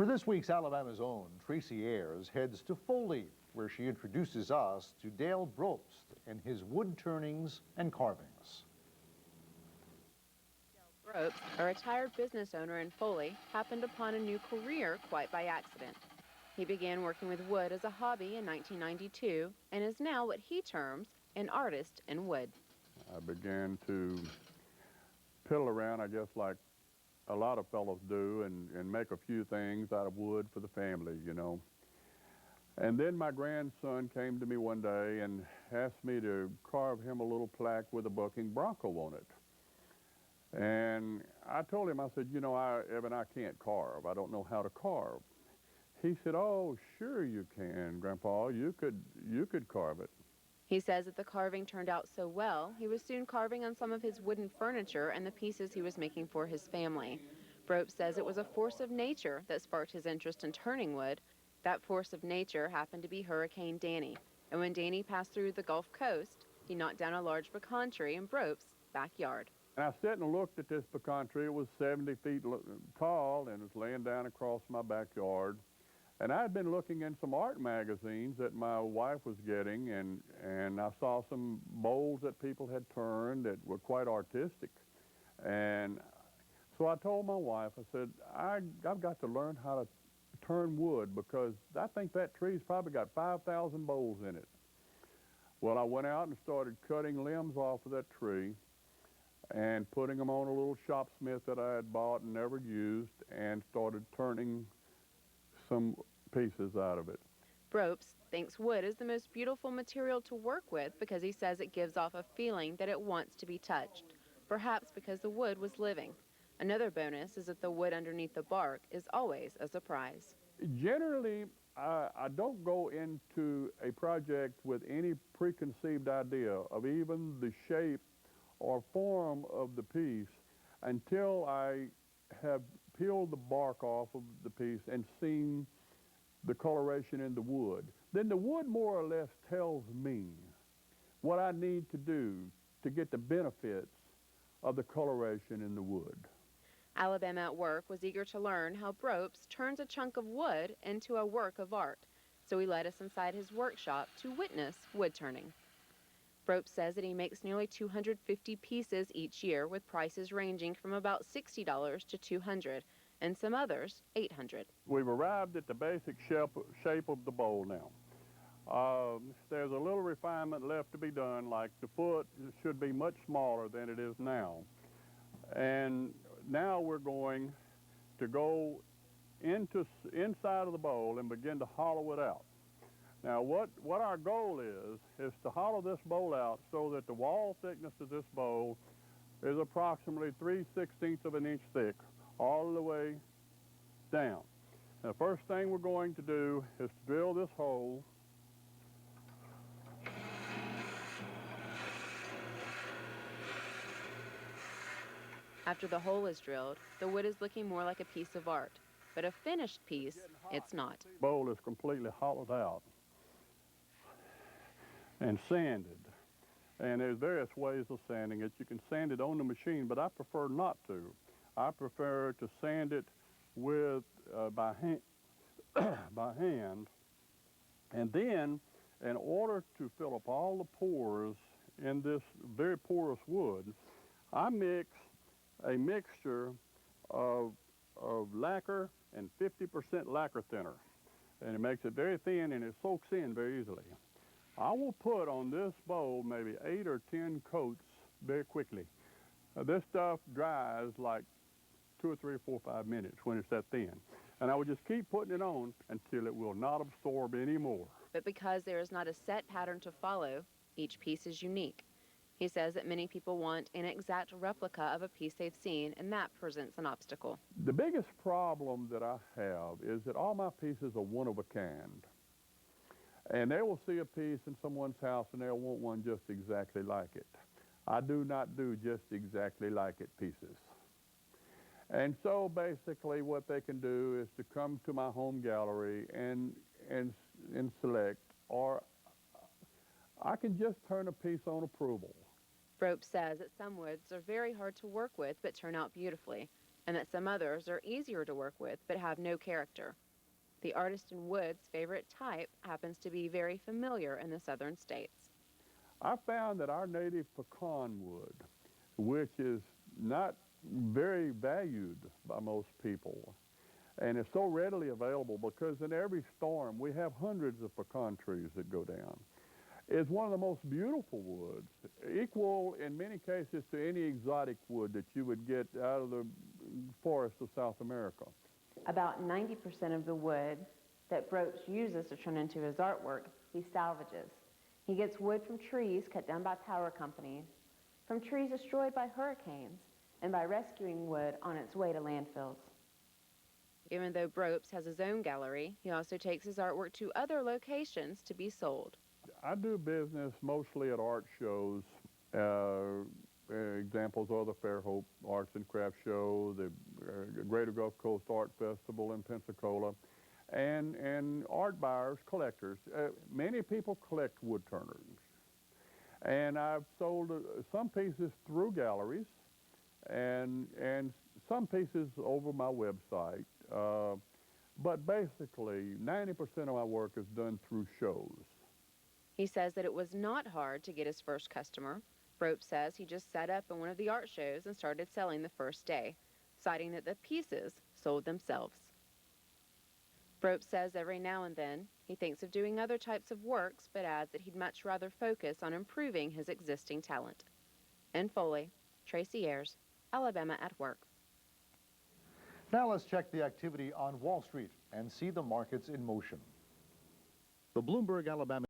For this week's Alabama's Own, Tracy Ayers heads to Foley, where she introduces us to Dale Brobst and his wood turnings and carvings. Brobst, a retired business owner in Foley, happened upon a new career quite by accident. He began working with wood as a hobby in 1992 and is now what he terms an artist in wood. I began to piddle around, I guess, like a lot of fellows do, and make a few things out of wood for the family, you know. And then my grandson came to me one day and asked me to carve him a little plaque with a bucking bronco on it. And I told him, I said, you know, Evan, I can't carve. I don't know how to carve. He said, oh, sure you can, Grandpa. You could carve it. He says that the carving turned out so well, he was soon carving on some of his wooden furniture and the pieces he was making for his family. Brobst says it was a force of nature that sparked his interest in turning wood. That force of nature happened to be Hurricane Danny. And when Danny passed through the Gulf Coast, he knocked down a large pecan tree in Brobst's backyard. And I sat and looked at this pecan tree. It was 70 feet tall and was laying down across my backyard. And I had been looking in some art magazines that my wife was getting, and I saw some bowls that people had turned that were quite artistic. And so I told my wife, I said, I've got to learn how to turn wood because I think that tree's probably got 5,000 bowls in it. Well, I went out and started cutting limbs off of that tree and putting them on a little shopsmith that I had bought and never used, and started turning some pieces out of it. Brobst thinks wood is the most beautiful material to work with because he says it gives off a feeling that it wants to be touched, perhaps because the wood was living. Another bonus is that the wood underneath the bark is always a surprise. Generally, I don't go into a project with any preconceived idea of even the shape or form of the piece until I have peeled the bark off of the piece and seen the coloration in the wood. Then the wood more or less tells me what I need to do to get the benefits of the coloration in the wood. Alabama at Work was eager to learn how Brobst turns a chunk of wood into a work of art, so he led us inside his workshop to witness wood turning. Brobst says that he makes nearly 250 pieces each year, with prices ranging from about $60 to $200, and some others $800. We've arrived at the basic shape of the bowl now. There's a little refinement left to be done, like the foot should be much smaller than it is now. And now we're going to go inside of the bowl and begin to hollow it out. Now what our goal is to hollow this bowl out so that the wall thickness of this bowl is approximately 3/16 of an inch thick all the way down. Now, the first thing we're going to do is to drill this hole. After the hole is drilled, the wood is looking more like a piece of art, but a finished piece, it's not. The bowl is completely hollowed out and sanded. And there's various ways of sanding it. You can sand it on the machine, but I prefer not to. I prefer to sand it with by hand. And then, in order to fill up all the pores in this very porous wood, I mix a mixture of lacquer and 50% lacquer thinner. And it makes it very thin and it soaks in very easily. I will put on this bowl maybe 8 or 10 coats very quickly. This stuff dries like 2 or 3 or 4 or 5 minutes when it's that thin. And I will just keep putting it on until it will not absorb anymore. But because there is not a set pattern to follow, each piece is unique. He says that many people want an exact replica of a piece they've seen, and that presents an obstacle. The biggest problem that I have is that all my pieces are one of a kind. And they will see a piece in someone's house and they'll want one just exactly like it. I do not do just exactly like it pieces. And so basically what they can do is to come to my home gallery and select, or I can just turn a piece on approval. Brobst says that some woods are very hard to work with but turn out beautifully. and that some others are easier to work with but have no character. The artist in wood's favorite type happens to be very familiar in the southern states. I found that our native pecan wood, which is not very valued by most people, and it's so readily available because in every storm we have hundreds of pecan trees that go down, is one of the most beautiful woods, equal in many cases to any exotic wood that you would get out of the forests of South America. About 90% of the wood that Brobst uses to turn into his artwork, he salvages. He gets wood from trees cut down by power companies, from trees destroyed by hurricanes, and by rescuing wood on its way to landfills. Even though Brobst has his own gallery, he also takes his artwork to other locations to be sold. I do business mostly at art shows. Examples are the Fairhope Arts and Crafts Show, the Greater Gulf Coast Art Festival in Pensacola, and art buyers, collectors. Many people collect wood turners. And I've sold some pieces through galleries and some pieces over my website. But basically, 90% of my work is done through shows. He says that it was not hard to get his first customer. Brobst says he just set up in one of the art shows and started selling the first day, citing that the pieces sold themselves. Brobst says every now and then he thinks of doing other types of works, but adds that he'd much rather focus on improving his existing talent. In Foley, Tracy Ayers, Alabama at Work. Now let's check the activity on Wall Street and see the markets in motion. The Bloomberg, Alabama